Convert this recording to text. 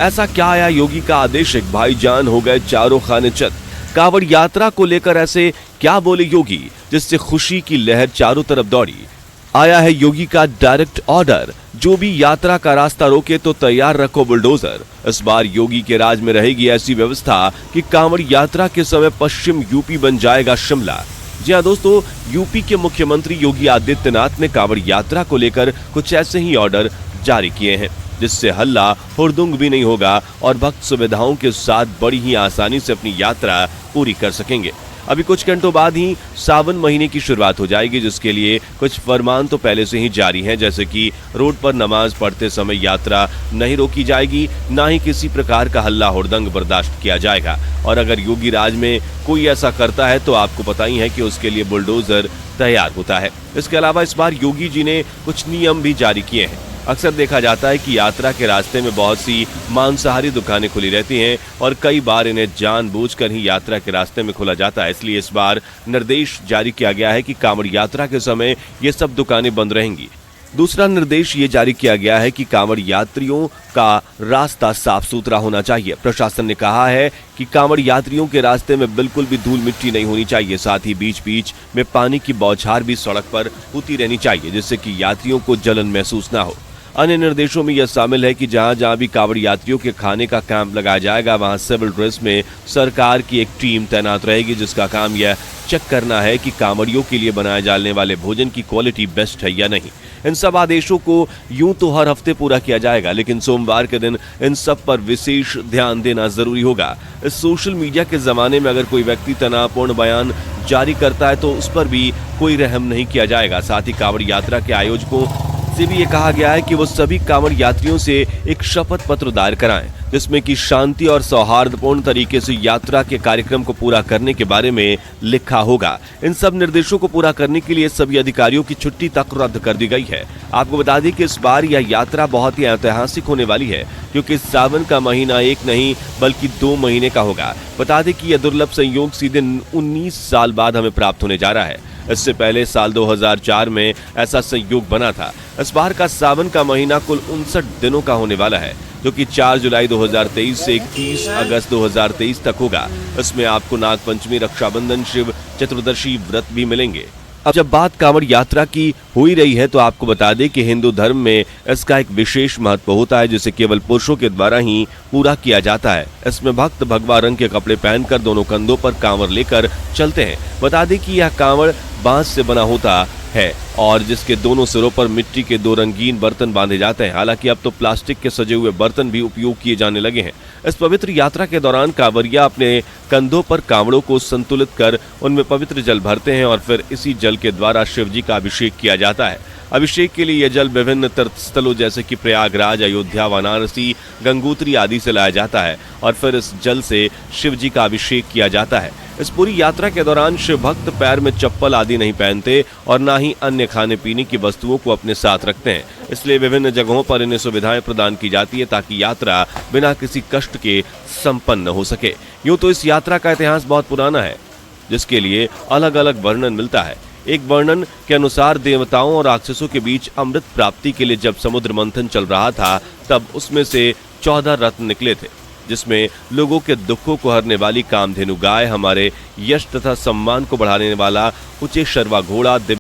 ऐसा क्या आया योगी का आदेश, भाईजान हो गए चारों खाने चत। कांवड़ यात्रा को लेकर ऐसे क्या बोले योगी जिससे खुशी की लहर चारों तरफ दौड़ी। आया है योगी का डायरेक्ट ऑर्डर, जो भी यात्रा का रास्ता रोके तो तैयार रखो बुलडोजर। इस बार योगी के राज में रहेगी ऐसी व्यवस्था कि कांवड़ यात्रा के समय पश्चिम यूपी बन जाएगा शिमला। जी हाँ दोस्तों, यूपी के मुख्यमंत्री योगी आदित्यनाथ ने कांवड़ यात्रा को लेकर कुछ ऐसे ही ऑर्डर जारी किए हैं जिससे हल्ला हुड़दुंग भी नहीं होगा और भक्त सुविधाओं के साथ बड़ी ही आसानी से अपनी यात्रा पूरी कर सकेंगे। अभी कुछ घंटों बाद ही सावन महीने की शुरुआत हो जाएगी, जिसके लिए कुछ फरमान तो पहले से ही जारी हैं, जैसे कि रोड पर नमाज पढ़ते समय यात्रा नहीं रोकी जाएगी, ना ही किसी प्रकार का हल्ला हुड़दंग बर्दाश्त किया जाएगा। और अगर योगी राज में कोई ऐसा करता है तो आपको पता ही है कि उसके लिए बुलडोजर तैयार होता है। इसके अलावा इस बार योगी जी ने कुछ नियम भी जारी किए हैं। अक्सर देखा जाता है कि यात्रा के रास्ते में बहुत सी मांसाहारी दुकानें खुली रहती हैं और कई बार इन्हें जानबूझकर ही यात्रा के रास्ते में खोला जाता है। इसलिए इस बार निर्देश जारी किया गया है कि कांवड़ यात्रा के समय ये सब दुकानें बंद रहेंगी। दूसरा निर्देश ये जारी किया गया है कि कांवड़ यात्रियों का रास्ता साफ सुथरा होना चाहिए। प्रशासन ने कहा है कि कांवड़ यात्रियों के रास्ते में बिल्कुल भी धूल मिट्टी नहीं होनी चाहिए। साथ ही बीच बीच में पानी की बौछार भी सड़क पर होती रहनी चाहिए, जिससे कि यात्रियों को जलन महसूस ना हो। अन्य निर्देशों में यह शामिल है कि जहां जहां भी कांवड़ यात्रियों के खाने का कैंप लगाया जाएगा, वहां सिविल ड्रेस में सरकार की एक टीम तैनात रहेगी, जिसका काम यह चेक करना है कि कांवड़ियों के लिए बनाए जाने वाले भोजन की क्वालिटी बेस्ट है या नहीं। इन सब आदेशों को यूं तो हर हफ्ते पूरा किया जाएगा, लेकिन सोमवार के दिन इन सब पर विशेष ध्यान देना जरूरी होगा। इस सोशल मीडिया के जमाने में अगर कोई व्यक्ति तनावपूर्ण बयान जारी करता है तो उस पर भी कोई रहम नहीं किया जाएगा। साथ ही कांवड़ यात्रा के आयोजकों से भी ये कहा गया है कि वो सभी कांवड़ यात्रियों से एक शपथ पत्र दायर कराएं, जिसमें कि शांति और सौहार्दपूर्ण तरीके से यात्रा के कार्यक्रम को पूरा करने के बारे में लिखा होगा। इन सब निर्देशों को पूरा करने के लिए सभी अधिकारियों की छुट्टी तक रद्द कर दी गई है। आपको बता दें कि इस बार यह यात्रा बहुत ही ऐतिहासिक होने वाली है, क्योंकि सावन का महीना एक नहीं बल्कि 2 महीने का होगा। बता दें कि यह दुर्लभ संयोग सीधे 19 साल बाद हमें प्राप्त होने जा रहा है। इससे पहले साल 2004 में ऐसा संयोग बना था। इस बार का सावन का महीना कुल 59 दिनों का होने वाला है, जो कि 4 जुलाई 2023 से 31 अगस्त 2023 तक होगा। इसमें आपको नागपंचमी, रक्षाबंधन, शिव चतुर्दशी व्रत भी मिलेंगे। अब जब बात कांवड़ यात्रा की हो ही रही है तो आपको बता दें कि हिंदू धर्म में इसका एक विशेष महत्व होता है, जिसे केवल पुरुषों के द्वारा ही पूरा किया जाता है। इसमें भक्त भगवा रंग के कपड़े पहनकर दोनों कंधों पर कांवड़ लेकर चलते हैं। बता दें कि यह कांवड़ बांस से बना होता है और जिसके दोनों सिरों पर मिट्टी के 2 रंगीन बर्तन बांधे जाते हैं। हालांकि अब तो प्लास्टिक के सजे हुए बर्तन भी उपयोग किए जाने लगे हैं। इस पवित्र यात्रा के दौरान कांवड़िया अपने कंधों पर कांवड़ों को संतुलित कर उनमें पवित्र जल भरते हैं और फिर इसी जल के द्वारा शिव जी का अभिषेक किया जाता है। अभिषेक के लिए यह जल विभिन्न तीर्थ स्थलों जैसे कि प्रयागराज, अयोध्या, वाराणसी, गंगोत्री आदि से लाया जाता है और फिर इस जल से शिव जी का अभिषेक किया जाता है। इस पूरी यात्रा के दौरान शिव भक्त पैर में चप्पल आदि नहीं पहनते और ना ही अन्य खाने पीने की वस्तुओं को अपने साथ रखते हैं। इसलिए विभिन्न जगहों पर इन्हें सुविधाएं प्रदान की जाती है ताकि यात्रा बिना किसी कष्ट के संपन्न हो सके। यूं तो इस यात्रा का इतिहास बहुत पुराना है, जिसके लिए अलग अलग वर्णन मिलता है। एक वर्णन के अनुसार देवताओं और राक्षसों के बीच अमृत प्राप्ति के लिए जब समुद्र मंथन चल रहा था, तब उसमें से 14 रत्न निकले थे, जिसमें लोगों के दुखों को हरने वाली कामधेनु गाय, हमारे यश तथा सम्मान को बढ़ाने वाला उच्चेश्वरवा घोड़ा,